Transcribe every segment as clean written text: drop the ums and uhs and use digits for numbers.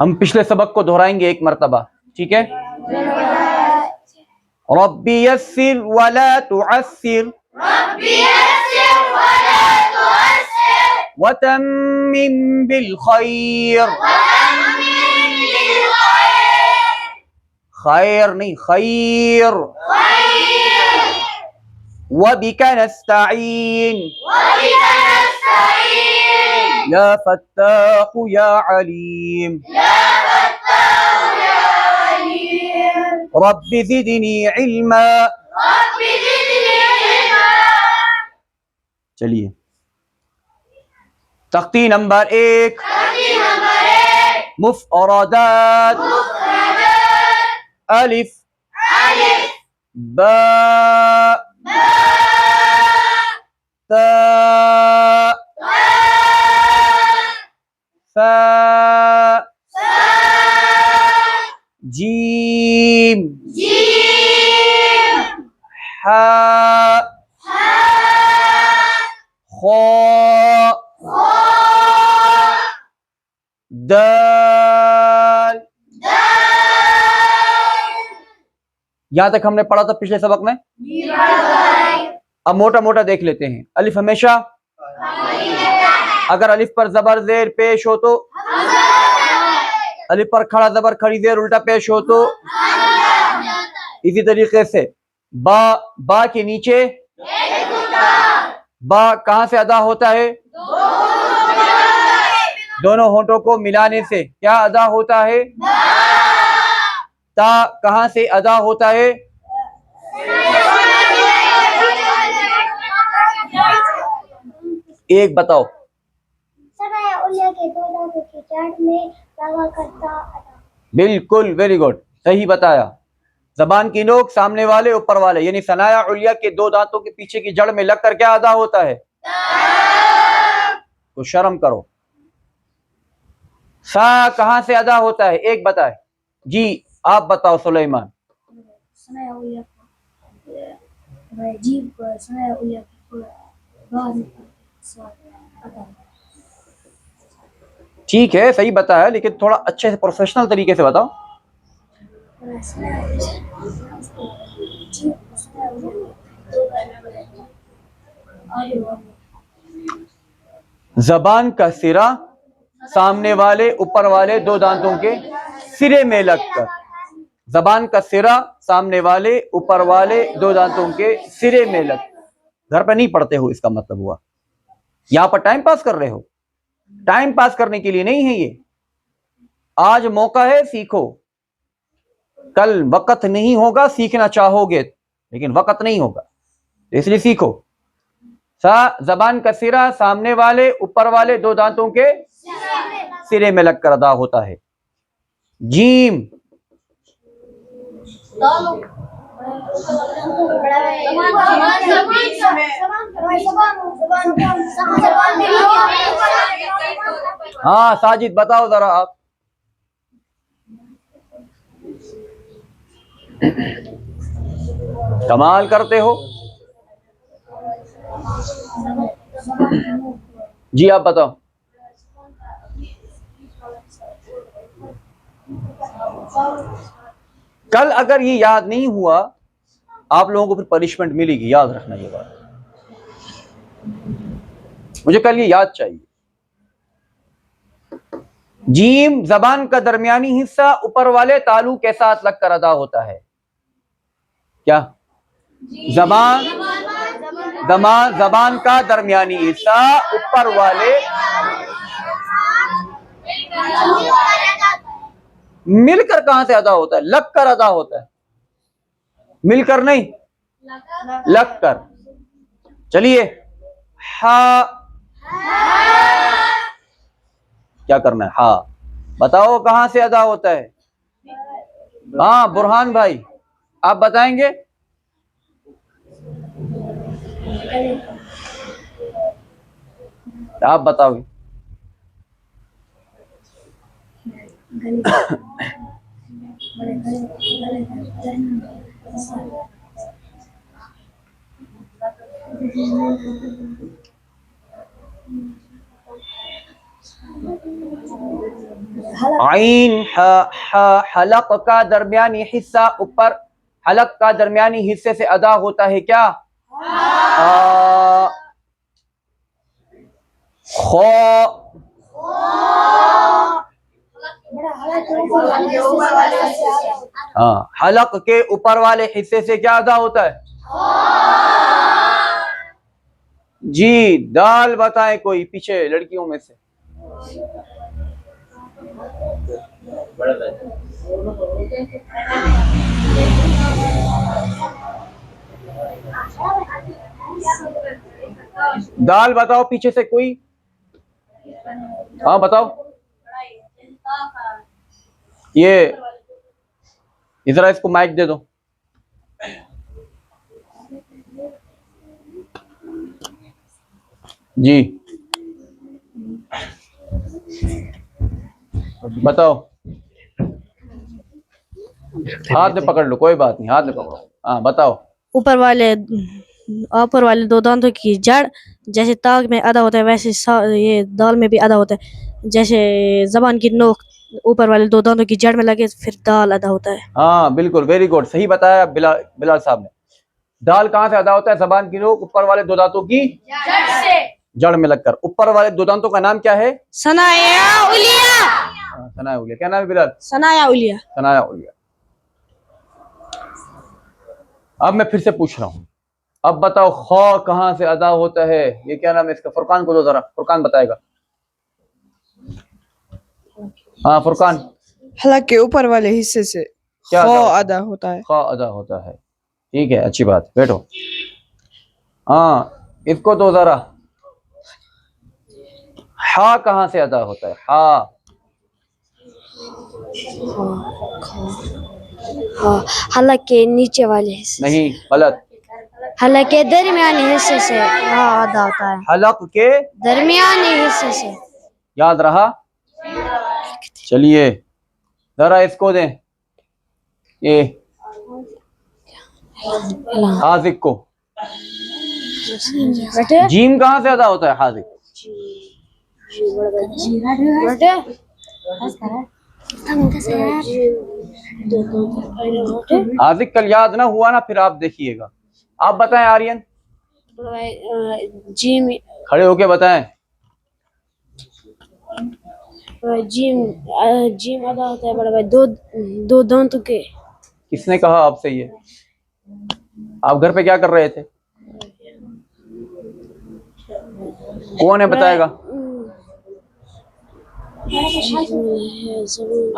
हम पिछले सबक को दोहराएंगे एक मर्तबा, ठीक है। रब्बी यस्सिर वला तुअस्सिर वतम्मिम बिल खैर, खैर नहीं खैर, वबिका नस्तईन या फत्ताहु या अलीम रब्बि ज़िदनी इल्मा। चलिए, तख्ती नंबर 1, मुफ़रदात, अलिफ बा ता सा जीम हा खा दाल। यहां तक हमने पढ़ा था पिछले सबक में। अब मोटा मोटा देख लेते हैं। अलिफ हमेशा अगर अलिफ पर जबर जेर पेश हो तो, अलिफ पर खड़ा जबर खड़ी जेर उल्टा पेश हो तो, इसी तरीके से बा के नीचे बा कहां से अदा होता है? दोनों होंठों को मिलाने से क्या अदा होता है? ता कहां से अदा होता है? एक बताओ। बिल्कुल, वेरी गुड, सही बताया। जबान की नोक सामने वाले ऊपर वाले, यानी सनाया उलिया के दो दांतों के पीछे की जड़ में लगकर क्या अदा होता है? तो शर्म करो। सा कहां से अदा होता है? एक बताए जी, आप बताओ सुलेमान। ठीक है, सही बताया, लेकिन थोड़ा अच्छे से प्रोफेशनल तरीके से बताओ। जबान का सिरा सामने वाले ऊपर वाले दो दांतों के सिरे में लगकर, जबान का सिरा सामने वाले ऊपर वाले दो दांतों के सिरे में लग। घर पर नहीं पढ़ते हो, इसका मतलब हुआ यहां पर टाइम पास कर रहे हो। टाइम पास करने के लिए नहीं है ये। आज मौका है, सीखो। कल वक्त नहीं होगा, सीखना चाहोगे लेकिन वक्त नहीं होगा, इसलिए सीखो। सा जबान का सिरा सामने वाले ऊपर वाले दो दांतों के सिरे में लगकर अदा होता है। जीम हाँ साजिद बताओ जरा आप। कमाल करते हो जी, आप बताओ। कल अगर ये याद नहीं हुआ, आप लोगों को फिर पनिशमेंट मिलेगी, याद रखना ये बात। मुझे कल ये याद चाहिए। जीम जबान का दरमियानी हिस्सा ऊपर वाले तालु के साथ लगकर अदा होता है। क्या? जबान का दरमियानी हिस्सा ऊपर वाले मिलकर कहां से अदा होता है? लगकर अदा होता है। मिलकर नहीं, लगकर। चलिए, हा क्या करना है? हा बताओ कहां से अदा होता है? हाँ बुरहान भाई, आप बताएंगे? आप बताओगे? आइन हलक का दरमियानी हिस्सा ऊपर, हलक का दरमियानी हिस्से से अदा होता है क्या? खो। हाँ, हलक के ऊपर वाले हिस्से से क्या अदा होता है? जी, दाल बताएं कोई पीछे लड़कियों में से। दाल बताओ पीछे से कोई। हाँ बताओ। ये इधर इसको माइक दे दो। जी बताओ। हाथ में पकड़ लो, कोई बात नहीं, हाथ में पकड़ो। हाँ बताओ। ऊपर वाले दो दांतों की जड़ जैसे ताग में अदा होता है, वैसे ये दाल में भी अदा होता है। जैसे जबान की नोक ऊपर वाले दो दांतों की जड़ में लगे फिर दाल अदा होता है। हाँ बिल्कुल, वेरी गुड, सही बताया बिलाल साहब ने। दाल कहाँ से अदा होता है? जबान की नोक ऊपर वाले दो दांतों की जड़ में लगकर। ऊपर वाले दो दांतों का नाम क्या है? सनाया उलिया। सनाया उलिया। क्या नाम है बिलाल? सनाया उलिया। सनाया उलिया। अब मैं फिर से पूछ रहा हूं, अब बताओ खौ कहां से अदा होता है? ये क्या नाम है इसका? फुरकान को दो जरा, फुरकान बताएगा। हाँ फुरकान। हलक के ऊपर वाले हिस्से से क्या खौ अदा होता है। खौ अदा होता है, ठीक है, अच्छी बात, बैठो। हाँ इसको दो जरा। हा कहां से अदा होता है? हा हलक के नीचे वाले हिस्से नहीं, गलत। हलक के दरमियानी हिस्से से अदा होता है। हलक के दरमियानी हिस्से से। याद रहा? चलिए जरा इसको दें, ये हाजिक को। जीम कहां से अदा होता है? हाजिक। हाजिक कल याद ना हुआ ना, फिर आप देखिएगा। आप बताएं आर्यन। जीम। खड़े होके बताएं। जीम अदा होता है बड़ा भाई दो दांतों के। किसने कहा आपसे ये? आप घर पे क्या कर रहे थे? कौन है बताएगा?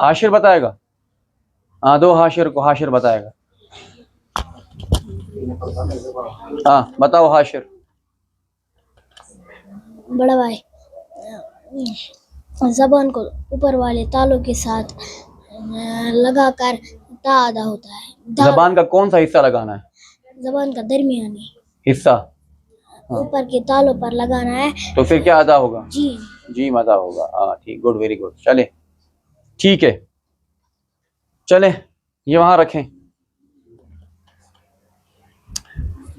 हाशिर बताएगा। हाँ दो हाशिर को, हाशिर बताएगा। हाँ बताओ हाशिर। बड़ा भाई, जबान को ऊपर वाले तालों के साथ लगाकर ता अदा होता है। जबान का कौन सा हिस्सा लगाना है? जबान का दरमियानी हिस्सा ऊपर के तालों पर लगाना है, तो फिर क्या अदा होगा? जी अदा होगा। हाँ ठीक, गुड, वेरी गुड। चले ठीक है, चले ये वहां रखें।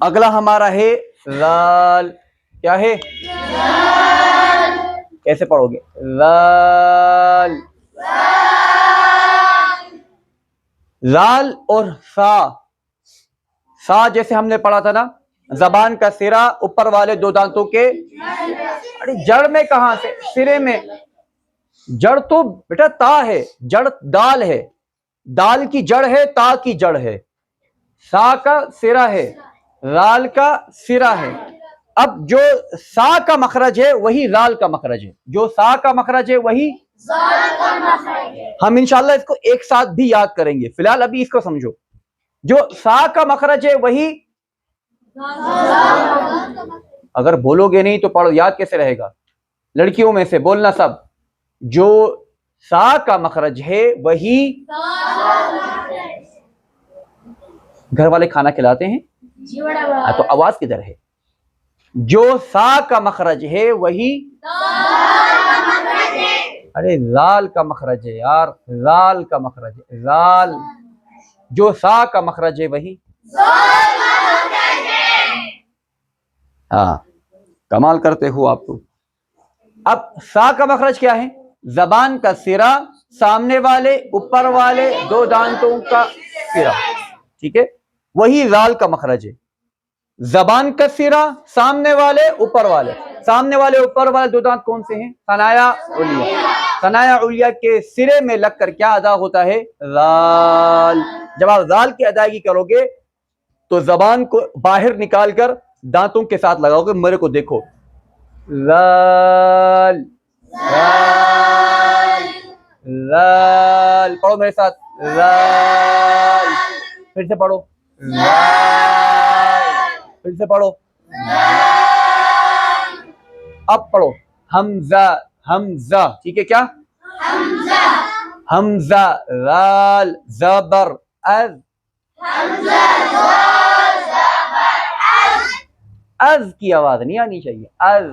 अगला हमारा है लाल। क्या है? कैसे पढ़ोगे? लाल। लाल और सा जैसे हमने पढ़ा था ना, जबान का सिरा ऊपर वाले दो दांतों के। अरे जड़ में कहां से? सिरे में। जड़ तो बेटा ता है, जड़ दाल है, दाल की जड़ है, ता की जड़ है। सा का सिरा है, लाल का सिरा है। अब जो सा का मखरज है वही लाल का मखरज है, जो सा का मखरज है वही हम इंशाल्लाह इसको एक साथ भी याद करेंगे। फिलहाल अभी इसको समझो। जो सा का मखरज है वही, अगर बोलोगे नहीं तो पढ़ो, याद कैसे रहेगा? लड़कियों में से बोलना सब, जो सा का मखरज है वही। घर वाले खाना खिलाते हैं? तो आवाज किधर है? जो सा का मखरज है वही, अरे जाल का मखरज है यार, जाल का मखरज है, जाल। जो सा का मखरज है वही, हाँ, कमाल करते हो आप तो। अब सा का मखरज क्या है? जबान का सिरा, सामने वाले ऊपर वाले दो दांतों का सिरा, ठीक है, वही जाल का मखरज है। जबान का सिरा, सामने वाले ऊपर वाले, सामने वाले ऊपर वाले दो दांत कौन से हैं? सनाया उलिया। सनाया उलिया के सिरे में लगकर क्या अदा होता है? लाल। जब आप लाल की अदायगी करोगे तो जबान को बाहर निकालकर दांतों के साथ लगाओगे, मेरे को देखो, लाल लाल लाल। पढ़ो मेरे साथ, लाल। फिर से पढ़ो, लाल। फिर से पढ़ो, अब पढ़ो, हमजा हमजा, ठीक है क्या? हमजा हमजा, लाल जबर अज, अज की आवाज नहीं आनी चाहिए, अज।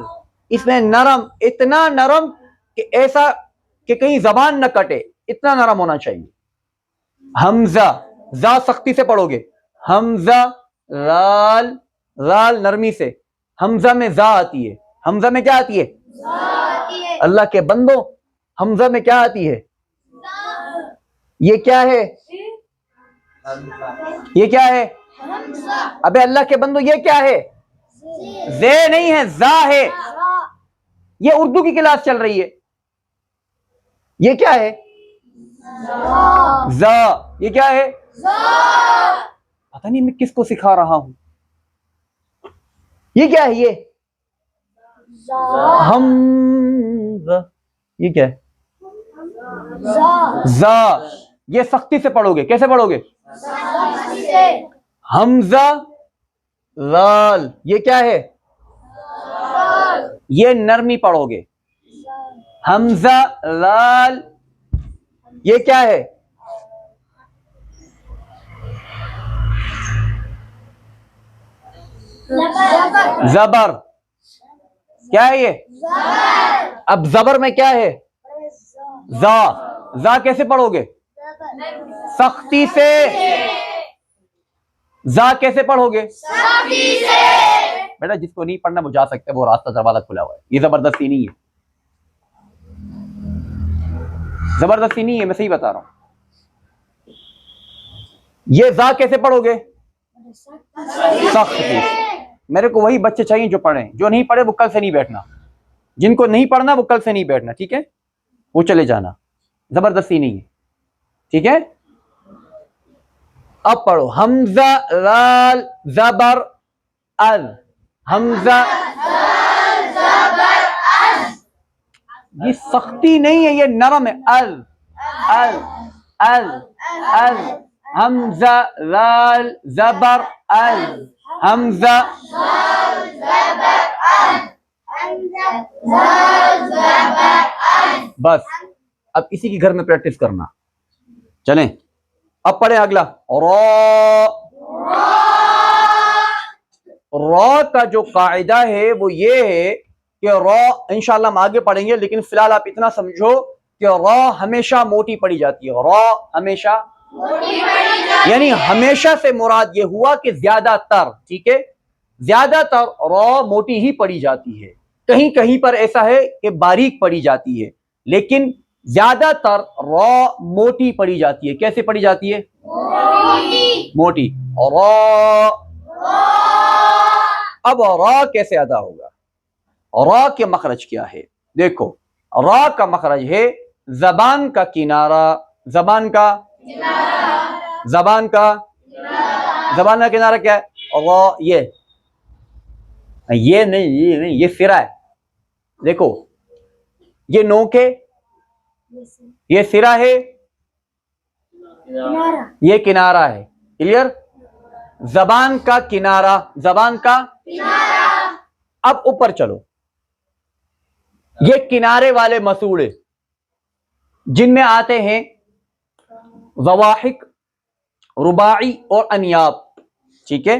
इसमें नरम, इतना नरम कि ऐसा कि कहीं जबान न कटे, इतना नरम होना चाहिए। हमजा, जा सख्ती से पढ़ोगे, हमजा लाल, लाल नरमी से। हमजा में जा आती है, हमजा में क्या आती है? अल्लाह के बंदो, हमजा में क्या आती है? ये क्या है? ये क्या है? अबे अल्लाह के बंदो, ये क्या है? जे नहीं है, जा है। ये उर्दू की क्लास चल रही है। ये क्या है? जा। ये क्या है? पता नहीं मैं किसको सिखा रहा हूं। ये क्या है? ये हमजा, ये क्या है? जा। ये सख्ती से पढ़ोगे, कैसे पढ़ोगे? हमजा लाल, ये क्या है? ये नरमी पढ़ोगे, हमजा लाल। ये क्या है? जबर। क्या है ये? अब जबर में क्या है? जा। जा कैसे पढ़ोगे? सख्ती से। जा कैसे पढ़ोगे? बेटा जिसको नहीं पढ़ना वो जा सकते, वो रास्ता दरवाजा खुला हुआ है। ये जबरदस्ती नहीं है, जबरदस्ती नहीं है, मैं सही बता रहा हूं। ये जा कैसे पढ़ोगे? सख्ती। मेरे को वही बच्चे चाहिए जो पढ़े, जो नहीं पढ़े वो कल से नहीं बैठना। जिनको नहीं पढ़ना वो कल से नहीं बैठना, ठीक है? वो चले जाना, जबरदस्ती नहीं है, ठीक है? अब पढ़ो, हमजा लाल जबर अल, हमजा। ये सख्ती नहीं है, ये नरम है, अल अल अल अल। हमजा लाल जबर अल, हमजा। बस अब इसी की घर में प्रैक्टिस करना। चलें अब पढ़े अगला, रॉ का जो कायदा है वो ये है कि रॉ इंशाल्लाह हम आगे पढ़ेंगे, लेकिन फिलहाल आप इतना समझो कि रॉ हमेशा मोटी पड़ी जाती है। रॉ हमेशा यानी हमेशा से मुराद ये हुआ कि ज्यादातर, ठीक है, ज्यादातर रॉ मोटी ही पड़ी जाती है। कहीं कहीं पर ऐसा है कि बारीक पड़ी जाती है, लेकिन ज्यादातर रॉ मोटी पड़ी जाती है। कैसे पड़ी जाती है? मोटी। रॉ। अब रॉ कैसे अदा होगा? रॉ के मखरज क्या है? देखो, रॉ का मखरज है जबान का किनारा, जबान का जबान का जबान का किनारा क्या है? रॉ। ये नहीं, ये सिरा है। देखो, ये नोक है, ये सिरा है, ये किनारा है। क्लियर? जबान का किनारा, जबान का किनारा। अब ऊपर चलो, ये किनारे वाले मसूड़े जिनमें आते हैं ज़वाहिक, रुबाई और अनियाब, ठीक है?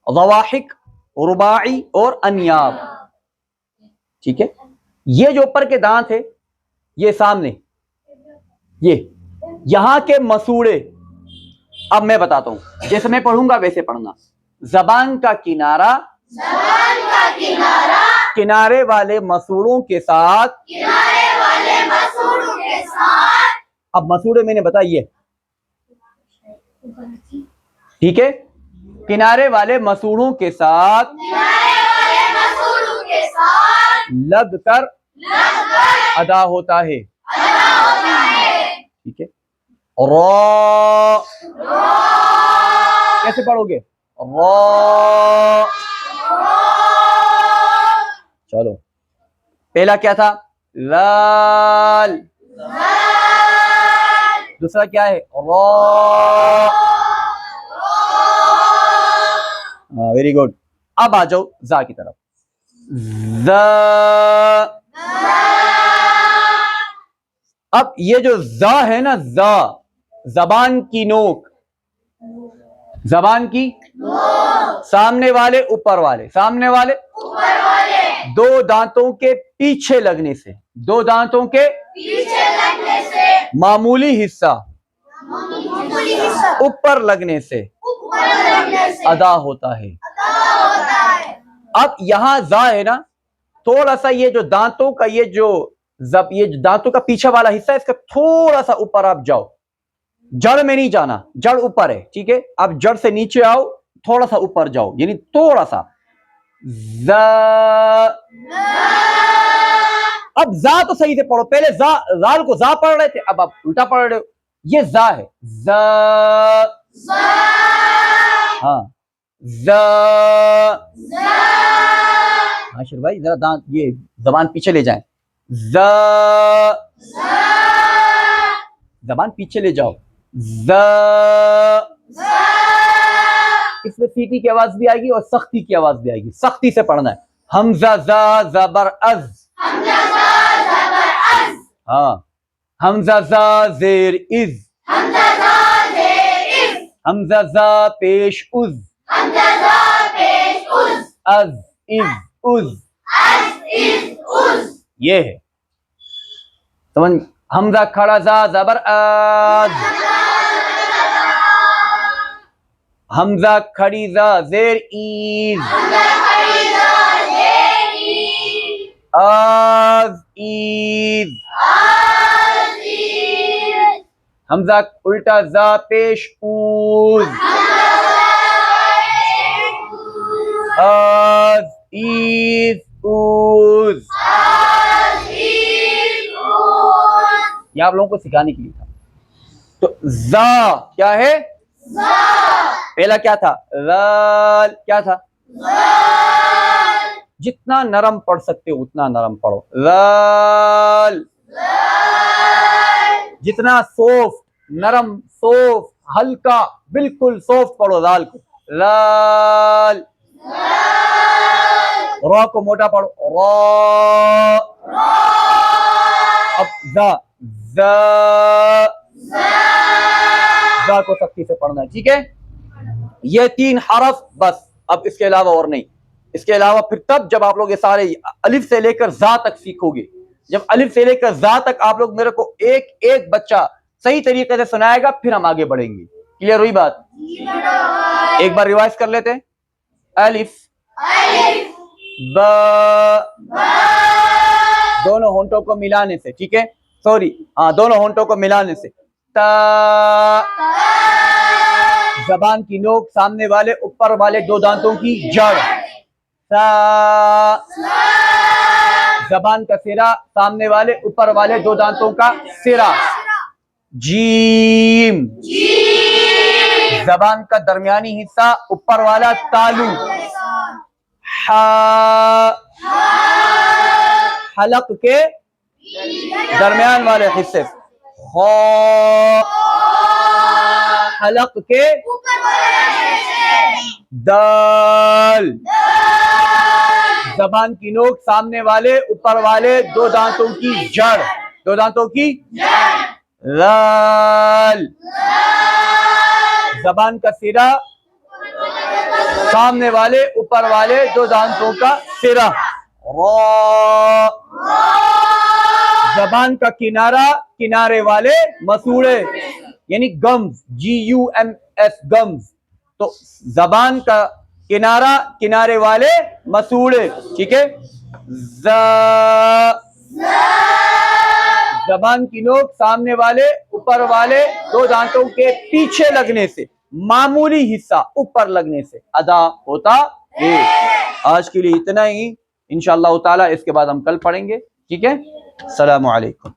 ज़वाहिक, रुबाई और अनियाब, ठीक है? ये जो ऊपर के दांत है, ये सामने, ये यहां के मसूड़े, अब मैं बताता हूं, जैसे मैं पढ़ूंगा वैसे पढ़ना। जबान का किनारा, जबान का किनारा, किनारे वाले मसूड़ों के साथ, किनारे वाले मसूड़ों के साथ। अब मसूड़े मैंने बताइए, ठीक है? किनारे वाले मसूड़ों के साथ, किनारे वाले मसूड़ों के साथ लग कर अदा होता है, ठीक है? रॉ, कैसे पढ़ोगे? रॉ। चलो, पहला क्या था? लाल। दूसरा क्या है? रॉ। Very good. अब आ जाओ जा की तरफ। ज़। अब ये जो ज़ा है ना, ज़ा, जबान की नोक, जबान की सामने वाले ऊपर वाले, सामने वाले ऊपर वाले, दो दांतों के पीछे लगने से, दो दांतों के पीछे लगने से, मामूली हिस्सा ऊपर लगने से अदा होता है। अब यहां जा है ना, थोड़ा सा ये जो दांतों का ये जो दांतों का पीछे वाला हिस्सा है, इसका थोड़ा सा ऊपर आप जाओ, जड़ में नहीं जाना, जड़ ऊपर है, ठीक है? आप जड़ से नीचे आओ, थोड़ा सा ऊपर जाओ, यानी थोड़ा सा। ज़ा। अब जा तो सही से पढ़ो, पहले जा, जाल को जा पढ़ रहे थे, अब आप उल्टा पढ़ रहे हो। ये जा है, जा, हाँ, जा। आशिर भाई जरा दांत, ये जबान पीछे ले जाएं। जा, जबान पीछे ले जाओ। ज़। इसमें सीटी की आवाज भी आएगी और सख्ती की आवाज भी आएगी, सख्ती से पढ़ना है। हमजा जा ज़बर अज़, हमजा जा ज़बर अज़, हाँ। हमजा जा ज़ेर इज़, हमजा जा ज़ेर इज़, हमजा जा पेश उज़, हमजा जा पेश उज़, अज़ इज़ उज़, अज़ इज़ उज़, ये है समझ। हमजा खड़ा जा ज़बर अज़, हमजा खड़ी जा ज़ेर ईज़, आज ईद, हमजा उल्टा जा पेश ऊज, आज ईद ऊज। ये आप लोगों को सिखाने के लिए था। तो जा क्या है? पहला क्या था? लाल। क्या था? जितना नरम पढ़ सकते हो उतना नरम पढ़ो। लाल। जितना सॉफ्ट, नरम, सॉफ्ट, हल्का, बिल्कुल सॉफ्ट पढ़ो लाल को। लाल। रॉ को मोटा पढ़ो। रॉ। अब जा, जा को सख्ती से पढ़ना है, ठीक है? ये 3 हरफ बस, अब इसके अलावा और नहीं। इसके अलावा फिर तब जब आप लोग ये सारे अलिफ से लेकर जा तक सीखोगे। जब अलिफ से लेकर जा तक आप लोग मेरे को एक एक बच्चा सही तरीके से सुनाएगा, फिर हम आगे बढ़ेंगे। क्लियर हुई बात? एक बार रिवाइज कर लेते हैं। अलिफ, ब, दोनों होंठों को मिलाने से, ठीक है? सॉरी, हाँ, दोनों होंठों को मिलाने से। ता, जबान की नोक सामने वाले ऊपर वाले 2 दांतों की जड़। सा, जबान का सिरा सामने वाले ऊपर वाले 2 दांतों का सिरा। जीम, जबान का दरमियानी हिस्सा ऊपर वाला तालू। हा, हलक के दरमियान वाले हिस्से। खा, हलक के दाल। जबान की नोक सामने वाले ऊपर वाले दो दांतों की जड़, दो दांतों की लाल। जबान का सिरा सामने वाले ऊपर वाले दो दांतों का सिरा। रा। जबान का किनारा किनारे वाले मसूड़े यानी गम्स, GUMS गम्स। तो जबान का किनारा किनारे वाले मसूड़े, ठीक है। जबान की नोक सामने वाले ऊपर वाले दो दांतों के पीछे लगने से, मामूली हिस्सा ऊपर लगने से अदा होता है। आज के लिए इतना ही, इंशाअल्लाह ताला इसके बाद हम कल पढ़ेंगे, ठीक है। अस्सलामु अलैकुम।